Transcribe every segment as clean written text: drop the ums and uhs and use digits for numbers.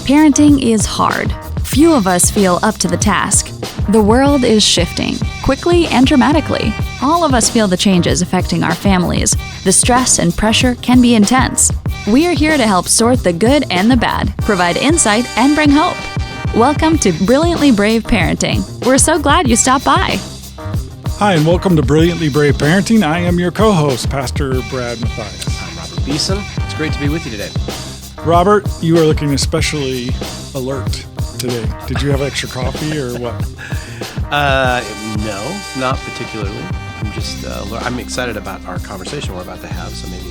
Parenting is hard. Few of us feel up to the task. The world is shifting, quickly and dramatically. All of us feel the changes affecting our families. The stress and pressure can be intense. We're here to help sort the good and the bad, provide insight, and bring hope. Welcome to Brilliantly Brave Parenting. We're so glad you stopped by. Hi, and welcome to Brilliantly Brave Parenting. I am your co-host, Pastor Brad Mathias. I'm Robert Beeson. It's great to be with you today. Robert, you are looking especially alert today. Did you have extra coffee or what? No, not particularly. I'm just, I'm excited about our conversation we're about to have, so maybe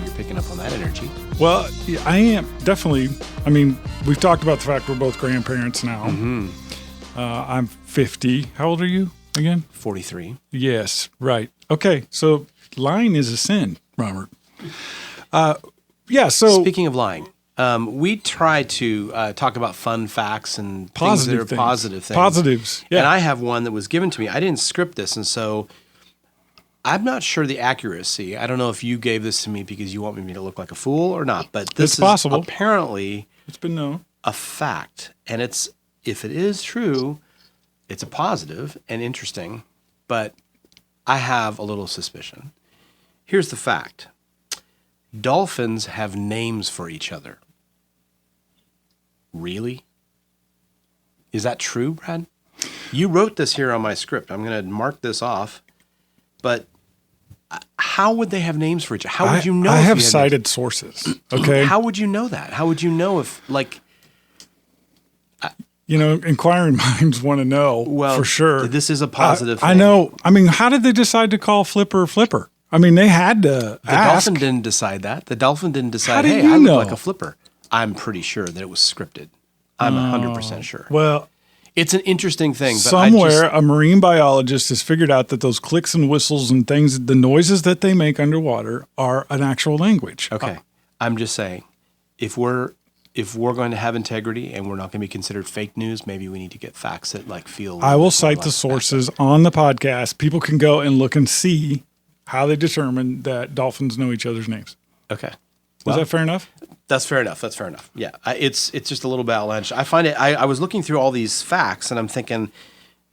you're picking up on that energy. Well, I am definitely. I mean, we've talked about the fact we're both grandparents now. Mm-hmm. I'm 50. How old are you again? 43. Yes, right. Okay, so lying is a sin, Robert. Yeah, so... Speaking of lying, we try to talk about fun facts and things that are positive things. Positives, yeah. And I have one that was given to me. I didn't script this, and so I'm not sure the accuracy. I don't know if you gave this to me because you want me to look like a fool or not, but this is possible. Apparently It's been known. a fact. And if it is true, it's a positive and interesting, but I have a little suspicion. Here's the fact. Dolphins have names for each other. Really? Is that true, Brad? You wrote this here on my script. I'm going to mark this off. But how would they have names for each other? How would you know? I have cited sources. Okay. How would you know that? How would you know if, like... inquiring minds want to know, for sure. This is a positive thing. I know. I mean, how did they decide to call Flipper Flipper? I mean, they had to The ask. dolphin didn't decide that. The dolphin didn't decide, How do hey, you I know? look like a flipper. I'm pretty sure that it was scripted. I'm 100% sure. Well, It's an interesting thing. But somewhere a marine biologist has figured out that those clicks and whistles and things, the noises that they make underwater are an actual language. Okay. I'm just saying, if we're going to have integrity and we're not going to be considered fake news, maybe we need to get facts that feel... I will cite the sources on the podcast. People can go and look and see how they determine that dolphins know each other's names. Okay. Is that fair enough? That's fair enough. That's fair enough. Yeah. It's just a little bit outlandish. I find it, I was looking through all these facts and I'm thinking,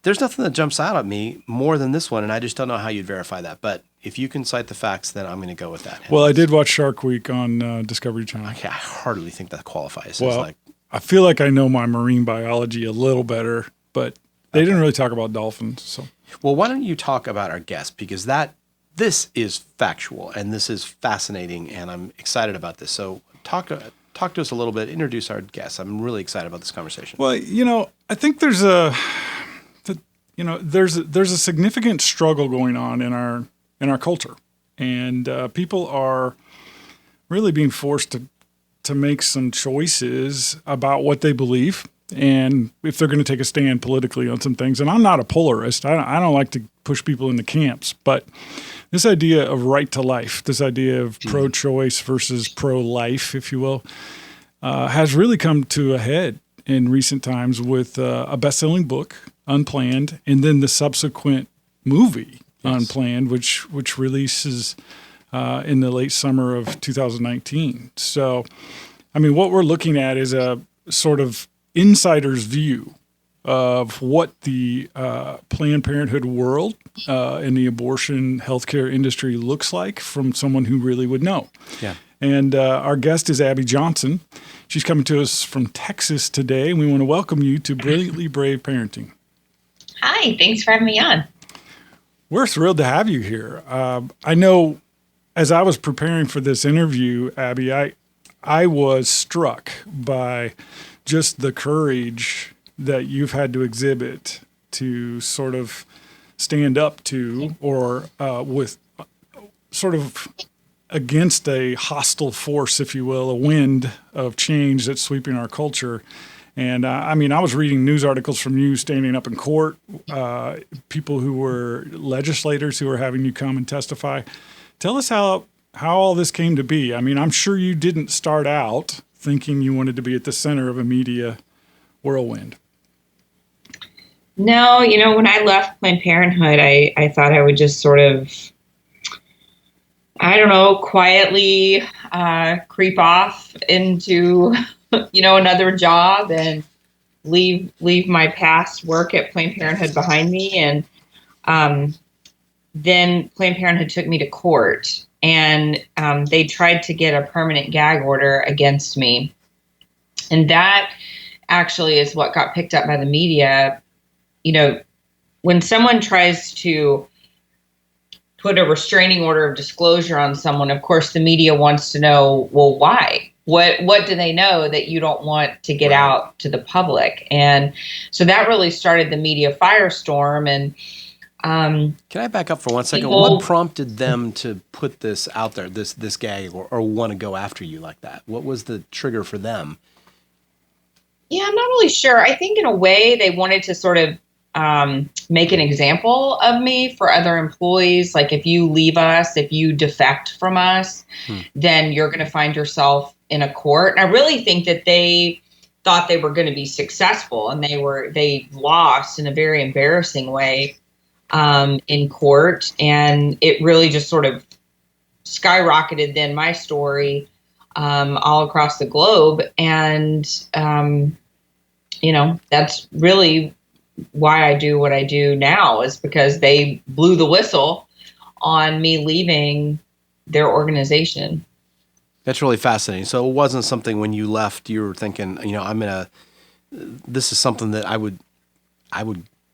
there's nothing that jumps out at me more than this one, and I just don't know how you'd verify that. But if you can cite the facts, then I'm going to go with that. Well, I did watch Shark Week on Discovery Channel. Okay, I hardly think that qualifies. Well, I feel like I know my marine biology a little better, but they didn't really talk about dolphins. So, well, why don't you talk about our guest, because this is factual and this is fascinating, and I'm excited about this. So talk to us a little bit. Introduce our guest. I'm really excited about this conversation. Well, I think there's a significant struggle going on in our culture, and people are really being forced to make some choices about what they believe and if they're going to take a stand politically on some things. And I'm not a polarist. I don't like to push people into camps, but this idea of right to life, this idea of pro-choice versus pro-life, if you will, has really come to a head in recent times with a best-selling book, Unplanned, and then the subsequent movie, Unplanned, which releases in the late summer of 2019. So, I mean, what we're looking at is a sort of insider's view of what the Planned Parenthood world and the abortion healthcare industry looks like from someone who really would know. Yeah. And our guest is Abby Johnson. She's coming to us from Texas today. We want to welcome you to Brilliantly Brave Parenting. Hi, thanks for having me on. We're thrilled to have you here. I know as I was preparing for this interview, Abby, I was struck by just the courage that you've had to exhibit to sort of stand up to or with sort of against a hostile force, if you will, a wind of change that's sweeping our culture. And I mean, I was reading news articles from you standing up in court, people who were legislators who were having you come and testify. Tell us how all this came to be. I mean, I'm sure you didn't start out thinking you wanted to be at the center of a media whirlwind. No, when I left Planned Parenthood, I thought I would just sort of, quietly creep off into another job and leave my past work at Planned Parenthood behind me. And then Planned Parenthood took me to court, and they tried to get a permanent gag order against me. And that actually is what got picked up by the media. When someone tries to put a restraining order of disclosure on someone, of course, the media wants to know, well, why? What do they know that you don't want to get out to the public? And so that really started the media firestorm. And can I back up for 1 second? What prompted them to put this out there, this gag, or want to go after you like that? What was the trigger for them? Yeah, I'm not really sure. I think in a way they wanted to sort of make an example of me for other employees. Like, if you leave us, if you defect from us, then you're going to find yourself in a court. And I really think that they thought they were going to be successful, and they lost in a very embarrassing way in court. And it really just sort of skyrocketed then my story all across the globe. And, that's really why I do what I do now, is because they blew the whistle on me leaving their organization. That's really fascinating. So it wasn't something when you left, you were thinking, this is something that I would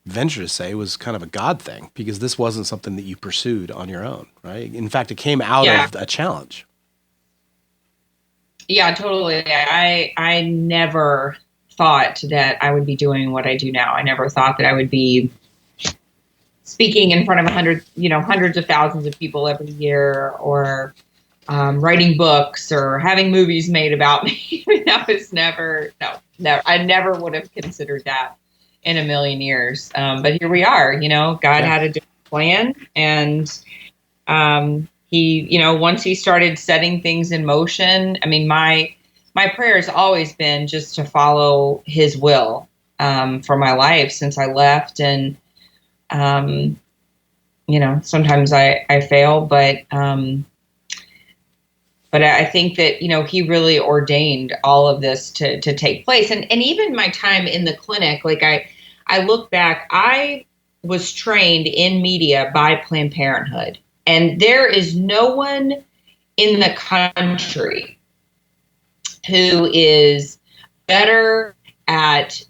venture to say was kind of a God thing, because this wasn't something that you pursued on your own, right? In fact, it came out of a challenge. Yeah, totally. I never thought that I would be doing what I do now. I never thought that I would be speaking in front of hundreds of thousands of people every year, or writing books, or having movies made about me. That was never. I never would have considered that in a million years. But here we are. God had a different plan, and he, once he started setting things in motion. I mean, my prayer has always been just to follow his will for my life since I left. And, sometimes I fail, but I think that, he really ordained all of this to take place. And even my time in the clinic, like I look back, I was trained in media by Planned Parenthood. And there is no one in the country who is better at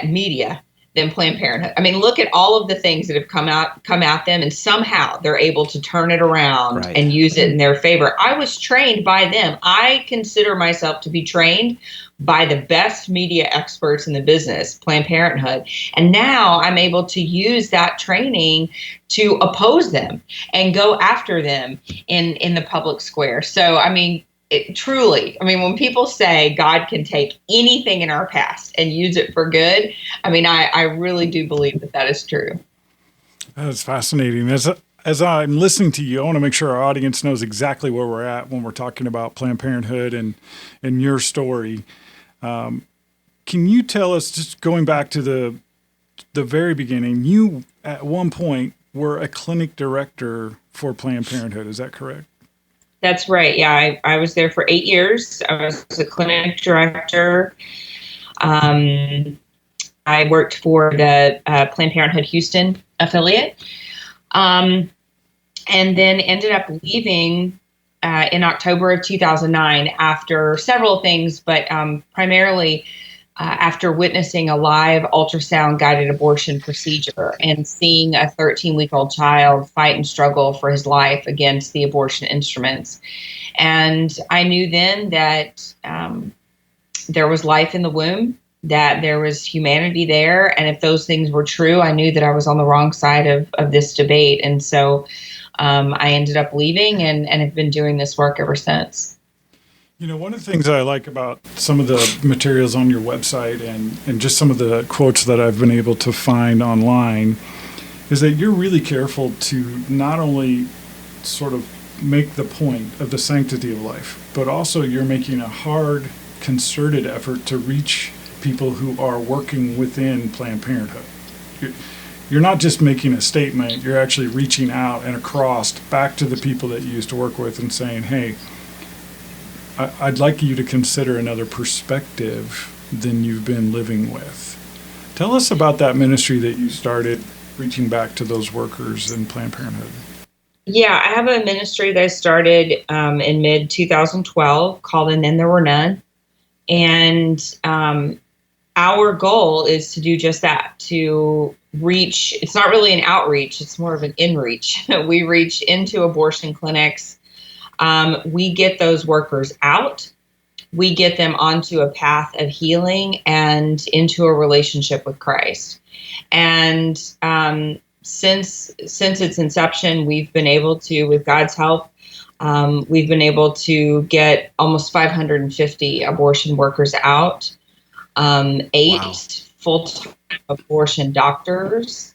media than Planned Parenthood. I mean, look at all of the things that have come at them, and somehow they're able to turn it around and use it in their favor. I was trained by them. I consider myself to be trained by the best media experts in the business, Planned Parenthood. And now I'm able to use that training to oppose them and go after them in the public square. So, I mean, truly, when people say God can take anything in our past and use it for good, I really do believe that is true. That's fascinating. As I'm listening to you, I want to make sure our audience knows exactly where we're at when we're talking about Planned Parenthood and your story. Can you tell us, just going back to the very beginning, you at one point were a clinic director for Planned Parenthood. Is that correct? That's right. Yeah, I was there for 8 years. I was a clinic director. I worked for the Planned Parenthood Houston affiliate, and then ended up leaving in October of 2009 after several things, but primarily after witnessing a live ultrasound-guided abortion procedure and seeing a 13-week-old child fight and struggle for his life against the abortion instruments. And I knew then that there was life in the womb, that there was humanity there. And if those things were true, I knew that I was on the wrong side of this debate. And so I ended up leaving and have been doing this work ever since. One of the things I like about some of the materials on your website and just some of the quotes that I've been able to find online is that you're really careful to not only sort of make the point of the sanctity of life, but also you're making a hard, concerted effort to reach people who are working within Planned Parenthood. You're not just making a statement, you're actually reaching out and across back to the people that you used to work with and saying, hey, I'd like you to consider another perspective than you've been living with. Tell us about that ministry that you started, reaching back to those workers in Planned Parenthood. Yeah, I have a ministry that I started in mid 2012 called And Then There Were None. And our goal is to do just that, to reach. It's not really an outreach, it's more of an in-reach. We reach into abortion clinics. We get those workers out. We get them onto a path of healing and into a relationship with Christ. And since its inception, we've been able to, with God's help, we've been able to get almost 550 abortion workers out. 8 full-time abortion doctors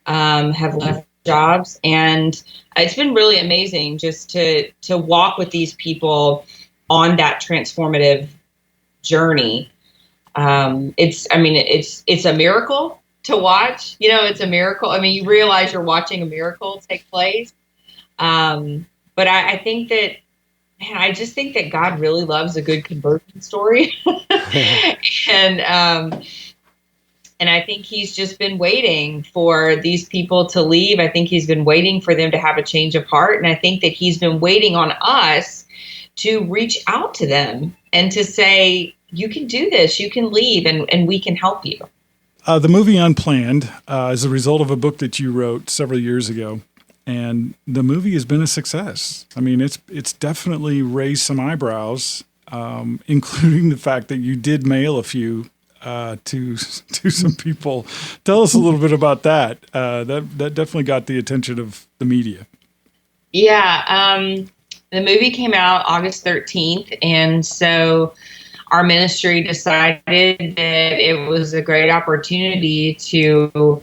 have left jobs, and it's been really amazing just to walk with these people on that transformative journey. It's a miracle to watch. It's a miracle. I mean, you realize you're watching a miracle take place. But I think that, man, I just think that God really loves a good conversion story. And I think he's just been waiting for these people to leave. I think he's been waiting for them to have a change of heart. And I think that he's been waiting on us to reach out to them and to say, you can do this, you can leave, and we can help you. The movie Unplanned is a result of a book that you wrote several years ago. And the movie has been a success. I mean, it's definitely raised some eyebrows, including the fact that you did mail a few to some people. Tell us a little bit about that. That definitely got the attention of the media. Yeah, the movie came out August 13th, and so our ministry decided that it was a great opportunity to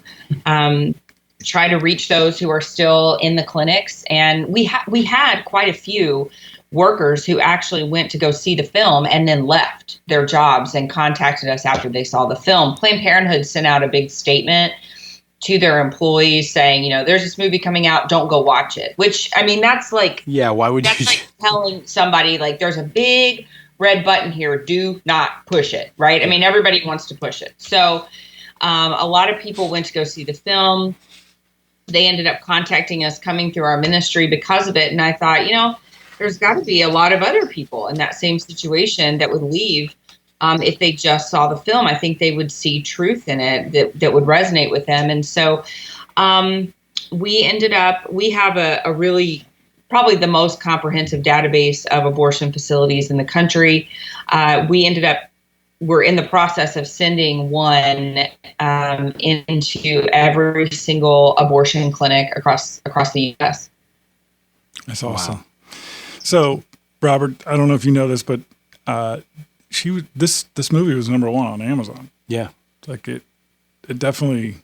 try to reach those who are still in the clinics. And we had quite a few workers who actually went to go see the film and then left their jobs and contacted us after they saw the film. Planned Parenthood sent out a big statement to their employees saying, there's this movie coming out, don't go watch it. Which, I mean, that's like, yeah, why would that's you? Like telling somebody, like, there's a big red button here, do not push it, right? I mean, everybody wants to push it. So a lot of people went to go see the film. They ended up contacting us, coming through our ministry because of it. And I thought, there's got to be a lot of other people in that same situation that would leave if they just saw the film. I think they would see truth in it that would resonate with them. And so we have a really, probably the most comprehensive database of abortion facilities in the country. We're in the process of sending one into every single abortion clinic across the U.S. That's awesome. Wow. So, Robert, I don't know if you know this, but this movie was number 1 on Amazon. Yeah, like it definitely.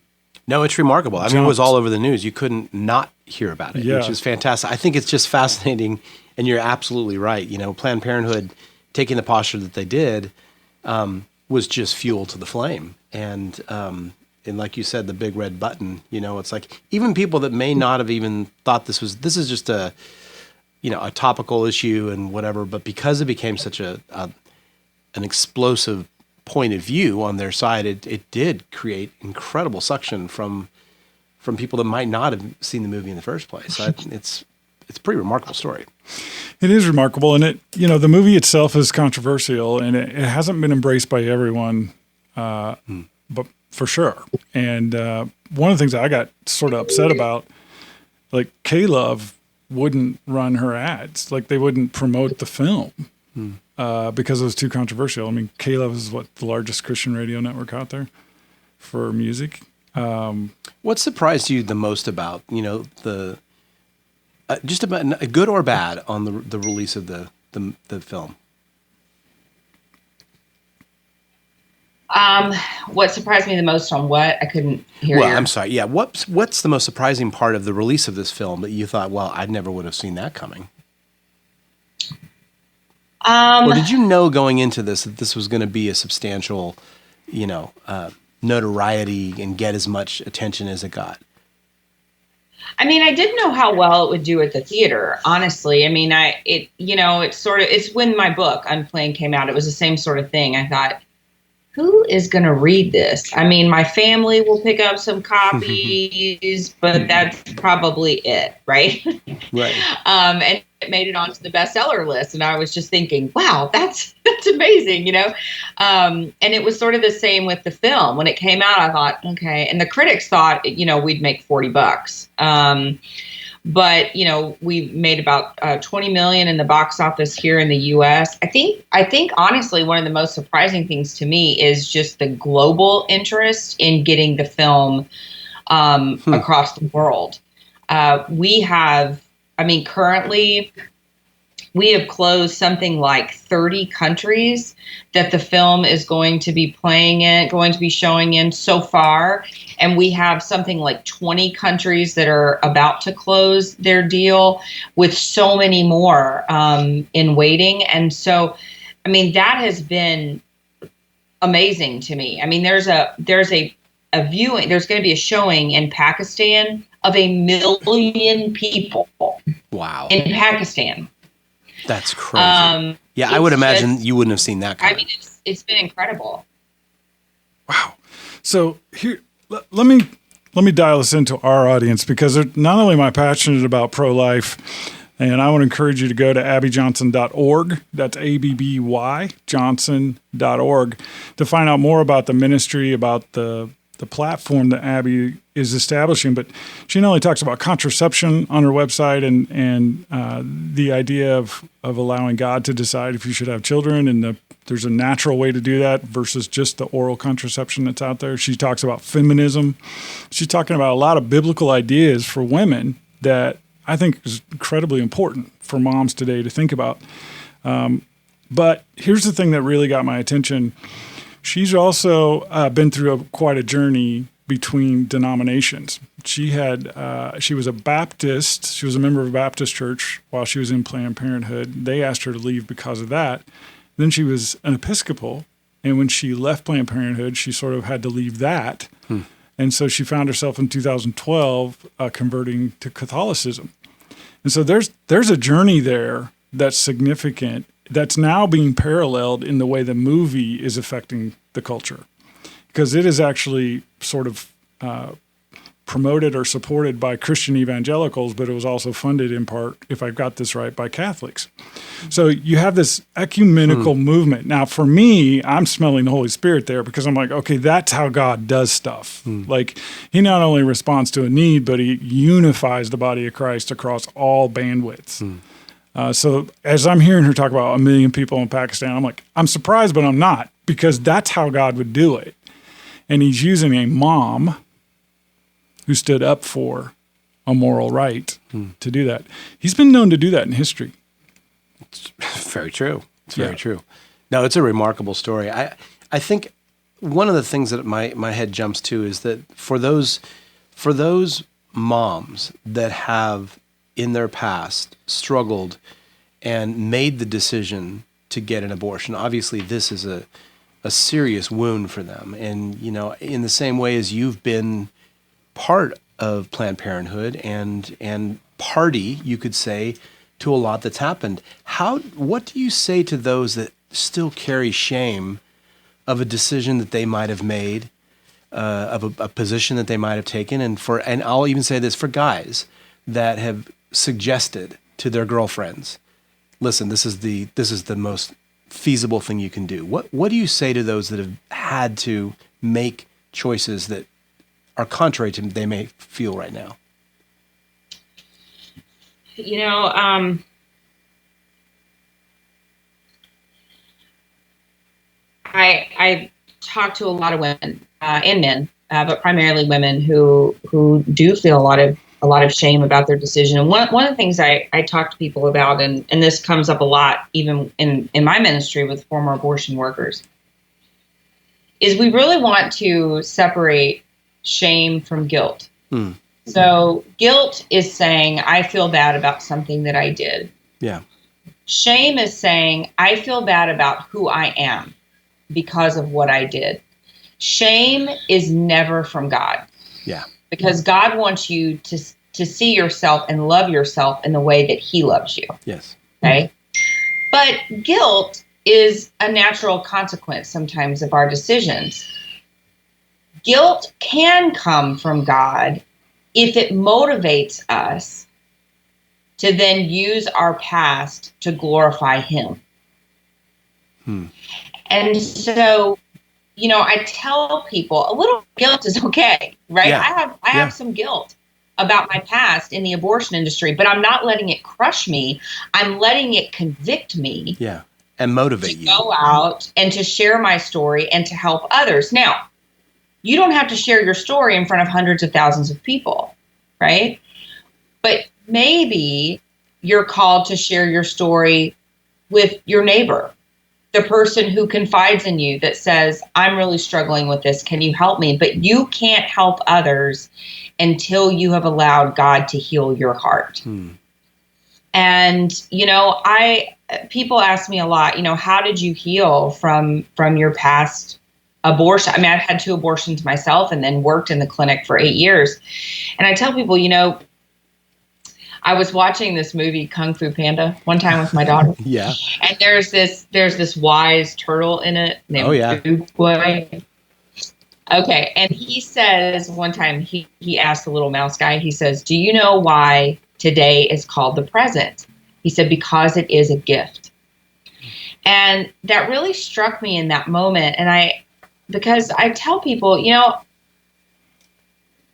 No, it's remarkable. I mean, it was all over the news. You couldn't not hear about it, which is fantastic. I think it's just fascinating, and you're absolutely right. Planned Parenthood taking the posture that they did was just fuel to the flame. And like you said, the big red button, it's like even people that may not have even thought this is just a topical issue and whatever, but because it became such an explosive point of view on their side, it did create incredible suction from people that might not have seen the movie in the first place. So it's a pretty remarkable story. It is remarkable, and the movie itself is controversial, and it hasn't been embraced by everyone, but for sure. And one of the things I got sort of upset about, like K-Love wouldn't run her ads, like they wouldn't promote the film because it was too controversial. I mean, K-Love is the largest Christian radio network out there for music. What surprised you the most about just about good or bad on the release of the film? What surprised me the most on what? I couldn't hear you. Well, I'm sorry. Yeah. What's the most surprising part of the release of this film that you thought, well, I never would have seen that coming? Or did you know going into this that this was going to be a substantial, notoriety and get as much attention as it got? I mean, I didn't know how well it would do at the theater, honestly. I mean, it's when my book, Unplanned, came out, it was the same sort of thing. I thought, who is going to read this? I mean, my family will pick up some copies, but that's probably it, right? Right. And it made it onto the bestseller list. And I was just thinking, wow, that's amazing, you know? And it was sort of the same with the film. When it came out, I thought, okay. And the critics thought, we'd make $40. But we made about 20 million in the box office here in the U.S. I think honestly, one of the most surprising things to me is just the global interest in getting the film across the world. Currently we have closed something like 30 countries that the film is going to be showing in so far. And we have something like 20 countries that are about to close their deal, with so many more in waiting. And so, I mean, that has been amazing to me. I mean, there's a viewing, there's going to be a showing in Pakistan of 1 million people. Wow. In Pakistan. That's crazy. Yeah, I would imagine you wouldn't have seen that coming. I mean, it's been incredible. Wow. So here, let me dial this into our audience, because not only am I passionate about pro-life, and I want to encourage you to go to abbyjohnson.org. That's ABBY Johnson.org to find out more about the ministry, about the platform that Abby is establishing. But she not only talks about contraception on her website and the idea of allowing God to decide if you should have children, and there's a natural way to do that versus just the oral contraception that's out there. She talks about feminism. She's talking about a lot of biblical ideas for women that I think is incredibly important for moms today to think about. But here's the thing that really got my attention. She's also been through quite a journey between denominations. She was a Baptist. She was a member of a Baptist church while she was in Planned Parenthood. They asked her to leave because of that. Then she was an Episcopal, and when she left Planned Parenthood, she sort of had to leave that. And so she found herself in 2012 converting to Catholicism. And so there's a journey there that's significant, that's now being paralleled in the way the movie is affecting the culture, because it is actually sort of promoted or supported by Christian evangelicals, but it was also funded in part, if I've got this right, by Catholics. So you have this ecumenical movement. Now, for me, I'm smelling the Holy Spirit there, because I'm like, okay, that's how God does stuff. Like, he not only responds to a need, but he unifies the body of Christ across all bandwidths. So as I'm hearing her talk about 1 million people in Pakistan, I'm like, I'm surprised, but I'm not, because that's how God would do it. And he's using a mom who stood up for a moral right to do that. He's been known to do that in history. It's very true. It's very true. No, it's a remarkable story. I think one of the things that my head jumps to is that for those moms that have in their past struggled and made the decision to get an abortion, obviously this is a serious wound for them. And, in the same way as you've been part of Planned Parenthood and party, you could say, to a lot that's happened. What do you say to those that still carry shame of a decision that they might have made, of a position that they might have taken, and I'll even say this for guys that have suggested to their girlfriends, listen, this is the most feasible thing you can do. What do you say to those that have had to make choices that are contrary to they may feel right now? I talk to a lot of women and men, but primarily women who do feel a lot of shame about their decision. And one of the things I talk to people about, and this comes up a lot even in my ministry with former abortion workers, is we really want to separate shame from guilt. So guilt is saying, I feel bad about something that I did. Yeah. Shame is saying, I feel bad about who I am because of what I did. Shame is never from God. Yeah. Because God wants you to see yourself and love yourself in the way that he loves you. Yes. Okay. But guilt is a natural consequence sometimes of our decisions. Guilt can come from God if it motivates us to then use our past to glorify him. And so, I tell people a little guilt is okay, right? Yeah. I have some guilt about my past in the abortion industry, but I'm not letting it crush me. I'm letting it convict me. Yeah. And motivate to you. go out and to share my story and to help others. Now, you don't have to share your story in front of hundreds of thousands of people, right? But maybe you're called to share your story with your neighbor, the person who confides in you that says, I'm really struggling with this. Can you help me? But you can't help others until you have allowed God to heal your heart. And, people ask me a lot, how did you heal from your past abortion? I mean, I've had 2 abortions myself and then worked in the clinic for 8 years. And I tell people, I was watching this movie Kung Fu Panda one time with my daughter. Yeah. And there's this wise turtle in it named Oogway. Okay. And he says one time, he asked the little mouse guy, he says, do you know why today is called the present? He said, because it is a gift. And that really struck me in that moment. And because I tell people,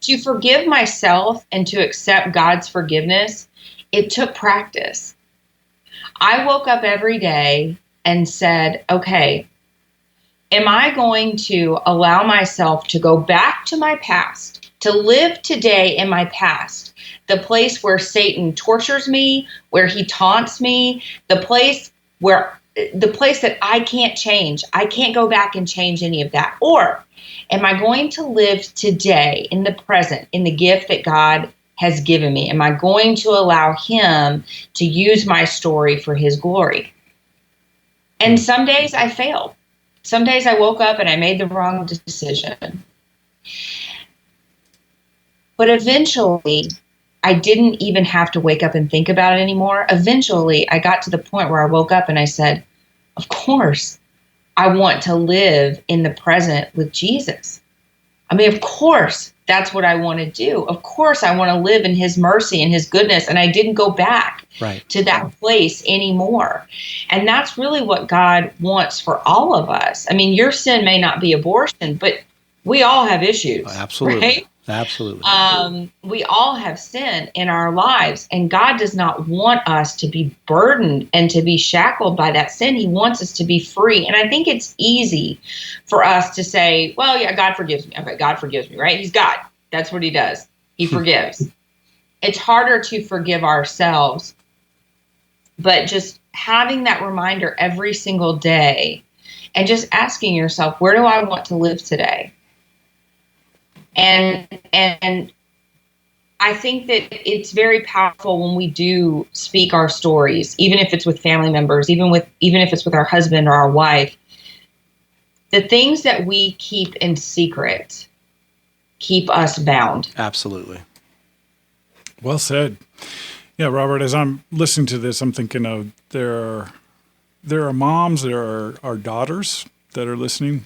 to forgive myself and to accept God's forgiveness, it took practice. I woke up every day and said, okay, am I going to allow myself to go back to my past, to live today in my past, the place where Satan tortures me, where he taunts me, the place that I can't change. I can't go back and change any of that. Or am I going to live today in the present, in the gift that God has given me? Am I going to allow him to use my story for his glory? And some days I failed. Some days I woke up and I made the wrong decision. But eventually, I didn't even have to wake up and think about it anymore. Eventually, I got to the point where I woke up and I said, of course, I want to live in the present with Jesus. I mean, of course, that's what I want to do. Of course, I want to live in his mercy and his goodness. And I didn't go back to that place anymore. And that's really what God wants for all of us. I mean, your sin may not be abortion, but we all have issues. Absolutely. Right? Absolutely. We all have sin in our lives, and God does not want us to be burdened and to be shackled by that sin. He wants us to be free. And I think it's easy for us to say, well, yeah, God forgives me. Okay, God forgives me, right? He's God. That's what he does. He forgives. It's harder to forgive ourselves, but just having that reminder every single day and just asking yourself, where do I want to live today? And I think that it's very powerful when we do speak our stories, even if it's with family members, even if it's with our husband or our wife. The things that we keep in secret keep us bound. Absolutely. Well said. Yeah, Robert, as I'm listening to this, I'm thinking of there are moms, there are daughters that are listening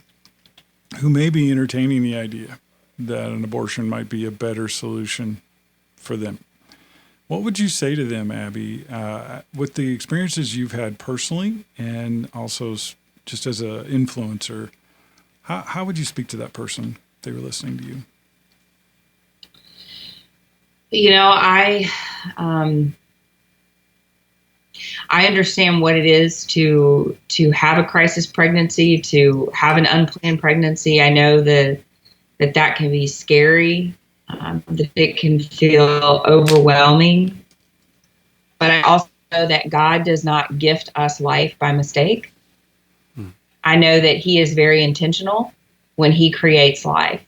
who may be entertaining the idea that an abortion might be a better solution for them. What would you say to them, Abby, with the experiences you've had personally and also just as an influencer? How would you speak to that person if they were listening to you? I understand what it is to have a crisis pregnancy, to have an unplanned pregnancy. I know that can be scary, that it can feel overwhelming. But I also know that God does not gift us life by mistake. I know that he is very intentional when he creates life.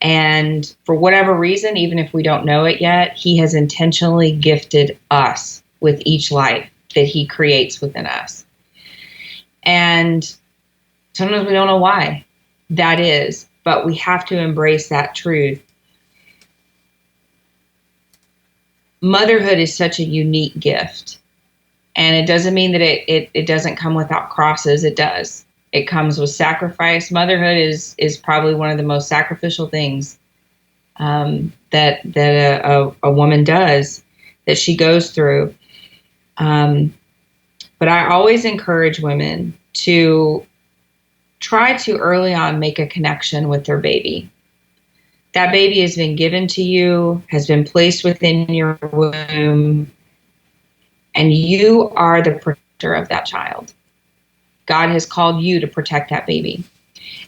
And for whatever reason, even if we don't know it yet, he has intentionally gifted us with each life that he creates within us. And sometimes we don't know why that is, but we have to embrace that truth. motherhood is such a unique gift. And it doesn't mean that it doesn't come without crosses. It does. It comes with sacrifice. Motherhood is probably one of the most sacrificial things that a woman does, that she goes through. But I always encourage women to try to early on make a connection with their baby. That baby has been given to you, has been placed within your womb, and you are the protector of that child. God has called you to protect that baby.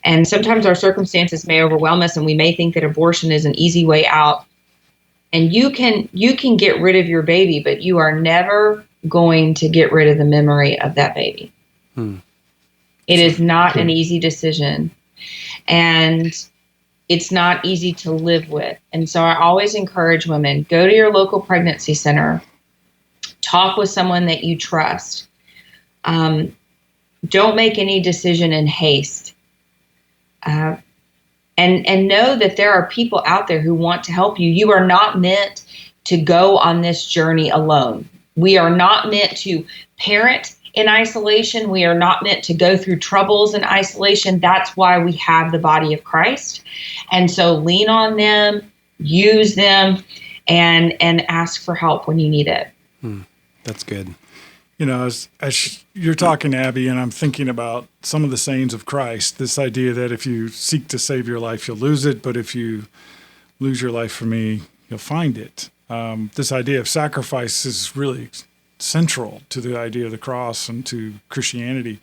And sometimes our circumstances may overwhelm us, and we may think that abortion is an easy way out. And you can get rid of your baby, but you are never going to get rid of the memory of that baby. It is not an easy decision, and it's not easy to live with. And so I always encourage women, go to your local pregnancy center, talk with someone that you trust. Don't make any decision in haste. And know that there are people out there who want to help you. You are not meant to go on this journey alone. We are not meant to parent in isolation. We are not meant to go through troubles in isolation. That's why we have the body of Christ. And so lean on them, use them, and ask for help when you need it. That's good. You know, as you're talking, Abby, and I'm thinking about some of the sayings of Christ, this idea that if you seek to save your life, you'll lose it, but if you lose your life for me, you'll find it. This idea of sacrifice is really central to the idea of the cross and to Christianity.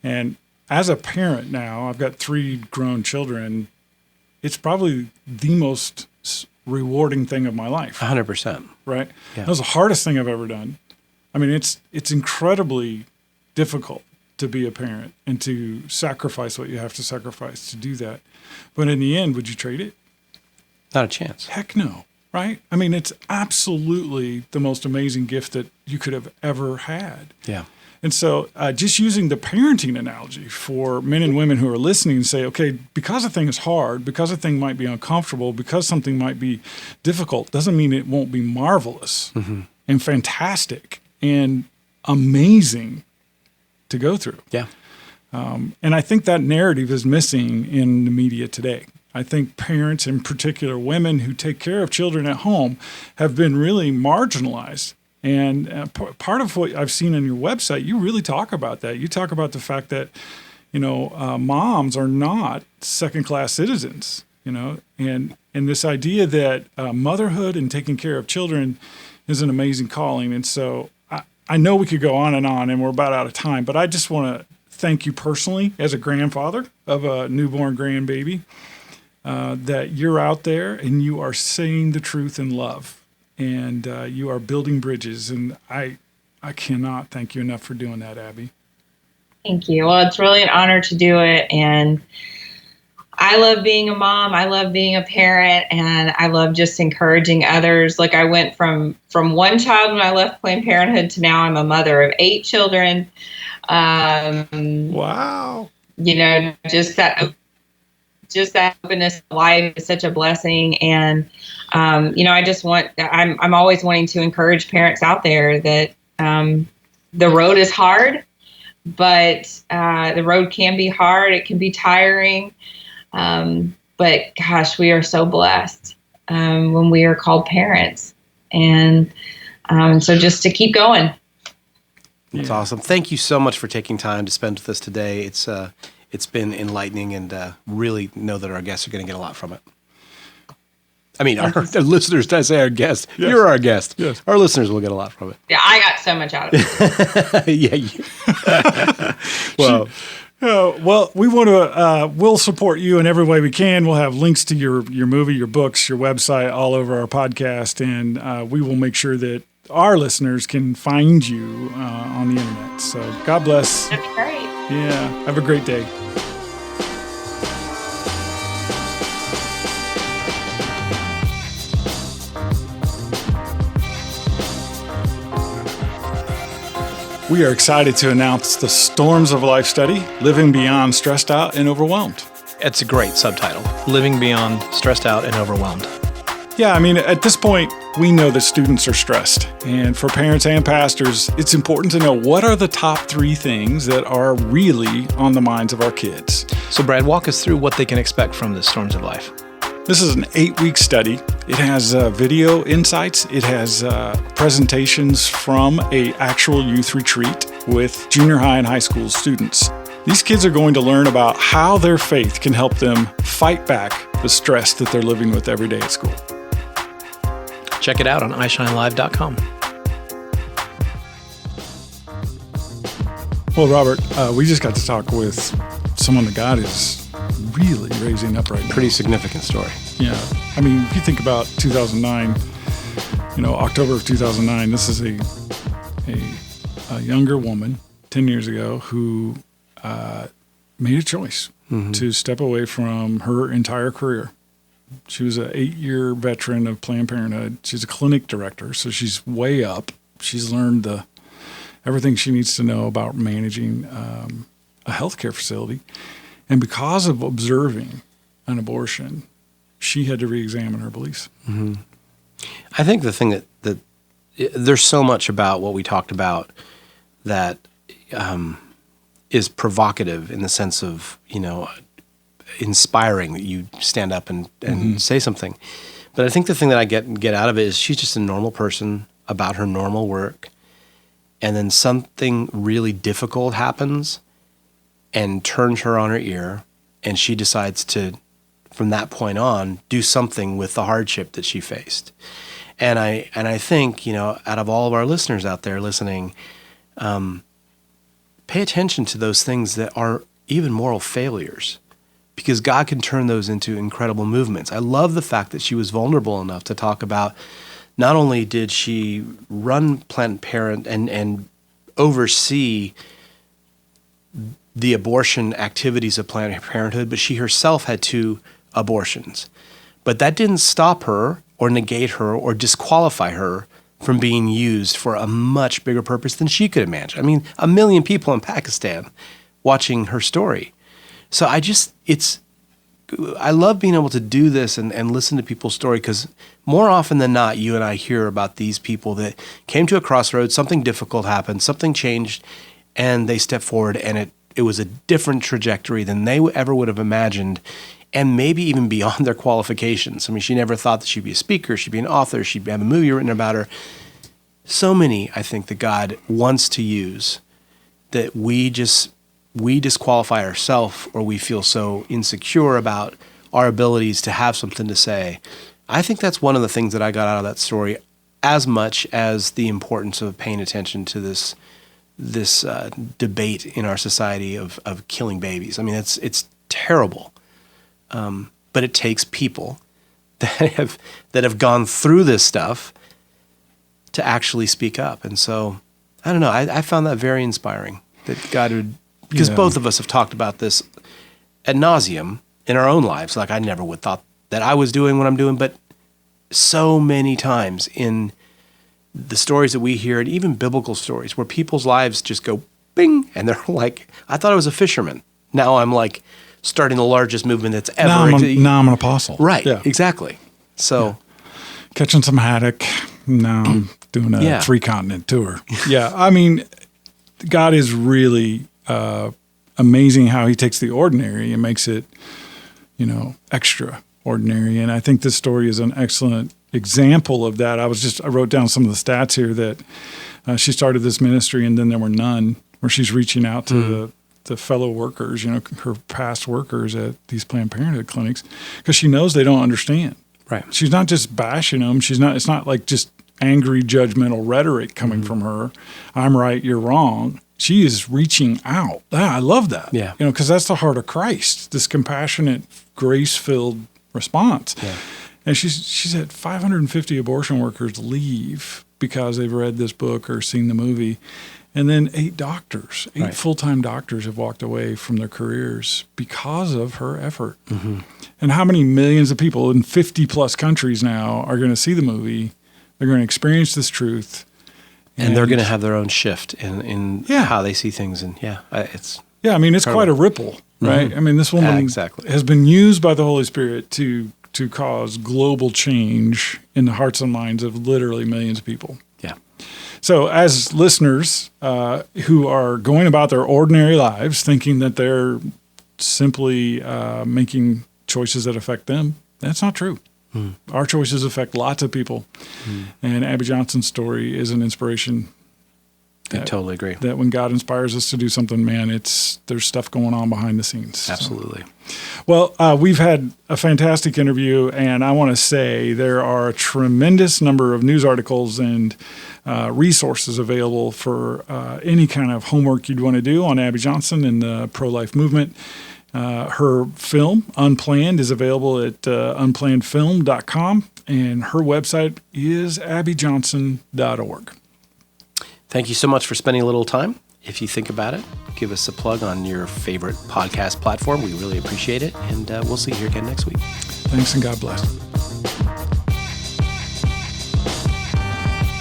And as a parent now, I've got 3 grown children. It's probably the most rewarding thing of my life. 100%. Right? Yeah. That was the hardest thing I've ever done. I mean, it's incredibly difficult to be a parent and to sacrifice what you have to sacrifice to do that. But in the end, would you trade it? Not a chance. Heck no, right? I mean, it's absolutely the most amazing gift that you could have ever had. Yeah. And so just using the parenting analogy for men and women who are listening and say, okay, because a thing is hard, because a thing might be uncomfortable, because something might be difficult, doesn't mean it won't be marvelous and fantastic and amazing to go through. Yeah. And I think that narrative is missing in the media today. I think parents, in particular women who take care of children at home, have been really marginalized. And part of what I've seen on your website, you really talk about that. You talk about the fact that, moms are not second-class citizens, and this idea that motherhood and taking care of children is an amazing calling. And so I know we could go on, and we're about out of time, but I just want to thank you personally as a grandfather of a newborn grandbaby, that you're out there and you are saying the truth in love, and you are building bridges. And I cannot thank you enough for doing that, Abby. Thank you. Well, it's really an honor to do it. And I love being a mom. I love being a parent, and I love just encouraging others. Like, I went from one child when I left Planned Parenthood to now I'm a mother of 8 children. Wow. Just that openness to life is such a blessing. And, I'm always wanting to encourage parents out there that the road is hard, but the road can be hard. It can be tiring. But gosh, we are so blessed when we are called parents. And so just to keep going. That's awesome. Thank you so much for taking time to spend with us today. It's been enlightening, and really know that our guests are going to get a lot from it. I mean, our listeners, I say our guest. Yes. You're our guest. Yes. Our listeners will get a lot from it. Yeah, I got so much out of it. Yeah. Well. Well, we want to. We'll support you in every way we can. We'll have links to your movie, your books, your website, all over our podcast, and we will make sure that our listeners can find you on the internet. So, God bless. That'd be great. Yeah. Have a great day. We are excited to announce the Storms of Life study, Living Beyond Stressed Out and Overwhelmed. It's a great subtitle, Living Beyond Stressed Out and Overwhelmed. Yeah, I mean, at this point, we know that students are stressed. And for parents and pastors, it's important to know what are the top 3 things that are really on the minds of our kids. So, Brad, walk us through what they can expect from the Storms of Life. This is an 8-week study. It has video insights. It has presentations from an actual youth retreat with junior high and high school students. These kids are going to learn about how their faith can help them fight back the stress that they're living with every day at school. Check it out on ishinelive.com. Well, Robert, we just got to talk with someone that God is really raising up right now. Pretty significant story. Yeah. I mean, if you think about 2009, October of 2009, this is a younger woman 10 years ago who made a choice to step away from her entire career. She was an 8-year veteran of Planned Parenthood. She's a clinic director, so she's way up. She's learned everything she needs to know about managing a healthcare facility. And because of observing an abortion, she had to re-examine her beliefs. Mm-hmm. I think the thing that there's so much about what we talked about that is provocative in the sense of, inspiring that you stand up and say something. But I think the thing that I get out of it is she's just a normal person about her normal work. And then something really difficult happens and turns her on her ear. And she decides to, from that point on, do something with the hardship that she faced. And I think, out of all of our listeners out there listening, pay attention to those things that are even moral failures, because God can turn those into incredible movements. I love the fact that she was vulnerable enough to talk about not only did she run Planned Parenthood and oversee the abortion activities of Planned Parenthood, but she herself had 2 abortions. But that didn't stop her or negate her or disqualify her from being used for a much bigger purpose than she could imagine. I mean, 1 million people in Pakistan watching her story. So I love being able to do this and listen to people's story, because more often than not, you and I hear about these people that came to a crossroads, something difficult happened, something changed, and they stepped forward, and it was a different trajectory than they ever would have imagined, and maybe even beyond their qualifications. I mean, she never thought that she'd be a speaker, she'd be an author, she'd have a movie written about her. So many, I think, that God wants to use that we disqualify ourselves, or we feel so insecure about our abilities to have something to say. I think that's one of the things that I got out of that story, as much as the importance of paying attention to this debate in our society of killing babies. I mean, it's terrible, but it takes people that have gone through this stuff to actually speak up. And so, I don't know. I found that very inspiring, that God would. Because both of us have talked about this ad nauseum in our own lives. Like, I never would thought that I was doing what I'm doing, but so many times in the stories that we hear, and even biblical stories, where people's lives just go bing, and they're like, I thought I was a fisherman. Now I'm like starting the largest movement that's ever. Now I'm an apostle. Right, yeah. Exactly. So. Catching some haddock. Now I'm doing a 3-continent tour. Yeah, I mean, God is really... amazing how he takes the ordinary and makes it, extraordinary. And I think this story is an excellent example of that. I wrote down some of the stats here that she started this ministry, and then there were none, where she's reaching out to the fellow workers, her past workers at these Planned Parenthood clinics, because she knows they don't understand. Right. She's not just bashing them. It's not like just angry, judgmental rhetoric coming from her. I'm right, you're wrong. She is reaching out. I love that. Yeah. Because that's the heart of Christ, this compassionate, grace-filled response. Yeah. And she's had 550 abortion workers leave because they've read this book or seen the movie. And then 8 full-time doctors have walked away from their careers because of her effort. Mm-hmm. And how many millions of people in 50-plus countries now are going to see the movie? They're going to experience this truth. And they're going to have their own shift in how they see things. And it's it's incredible. Quite a ripple, right? Mm-hmm. I mean, this woman has been used by the Holy Spirit to to cause global change in the hearts and minds of literally millions of people. Yeah. So as listeners who are going about their ordinary lives thinking that they're simply making choices that affect them, that's not true. Our choices affect lots of people. And Abby Johnson's story is an inspiration. I totally agree. That when God inspires us to do something, man, there's stuff going on behind the scenes. Absolutely. So. Well, we've had a fantastic interview, and I want to say there are a tremendous number of news articles and resources available for any kind of homework you'd want to do on Abby Johnson and the pro-life movement. Her film, Unplanned, is available at unplannedfilm.com, and her website is abbyjohnson.org. Thank you so much for spending a little time. If you think about it, give us a plug on your favorite podcast platform. We really appreciate it, and we'll see you here again next week. Thanks, and God bless.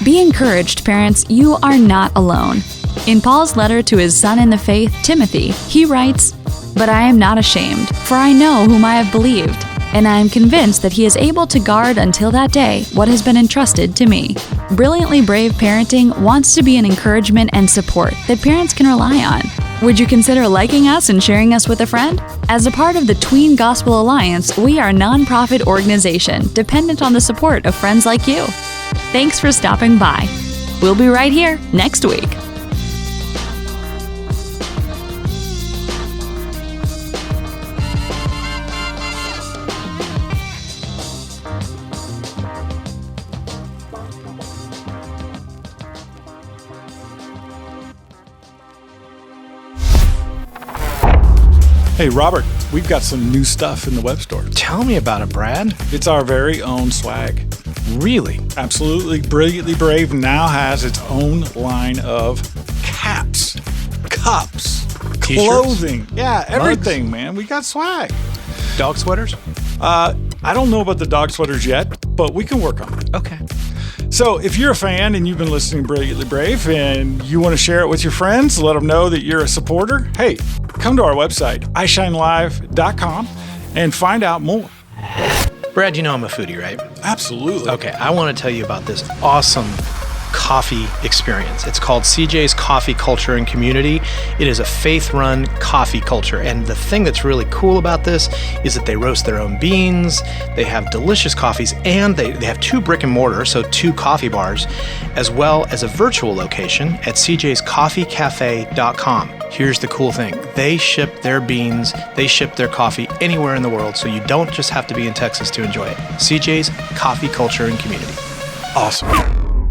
Be encouraged, parents. You are not alone. In Paul's letter to his son in the faith, Timothy, he writes, "But I am not ashamed, for I know whom I have believed, and I am convinced that he is able to guard until that day what has been entrusted to me." Brilliantly Brave Parenting wants to be an encouragement and support that parents can rely on. Would you consider liking us and sharing us with a friend? As a part of the Tween Gospel Alliance, we are a nonprofit organization dependent on the support of friends like you. Thanks for stopping by. We'll be right here next week. Hey, Robert, we've got some new stuff in the web store. Tell me about it, Brad. It's our very own swag. Really? Absolutely. Brilliantly Brave now has its own line of caps, cups, T-shirts, clothing. Yeah, everything, man. We got swag. Dog sweaters? I don't know about the dog sweaters yet, but we can work on it. Okay. So if you're a fan and you've been listening to Brilliantly Brave and you want to share it with your friends, let them know that you're a supporter, hey, come to our website, ishinelive.com, and find out more. Brad, you know I'm a foodie, right? Absolutely. Okay, I want to tell you about this awesome coffee experience. It's called CJ's Coffee Culture and Community. It is a faith-run coffee culture, and the thing that's really cool about this is that they roast their own beans, they have delicious coffees, and they have 2 brick and mortar, so 2 coffee bars, as well as a virtual location at cjscoffeecafe.com. Here's the cool thing. They ship their beans, they ship their coffee anywhere in the world, so you don't just have to be in Texas to enjoy it. CJ's Coffee Culture and Community. Awesome.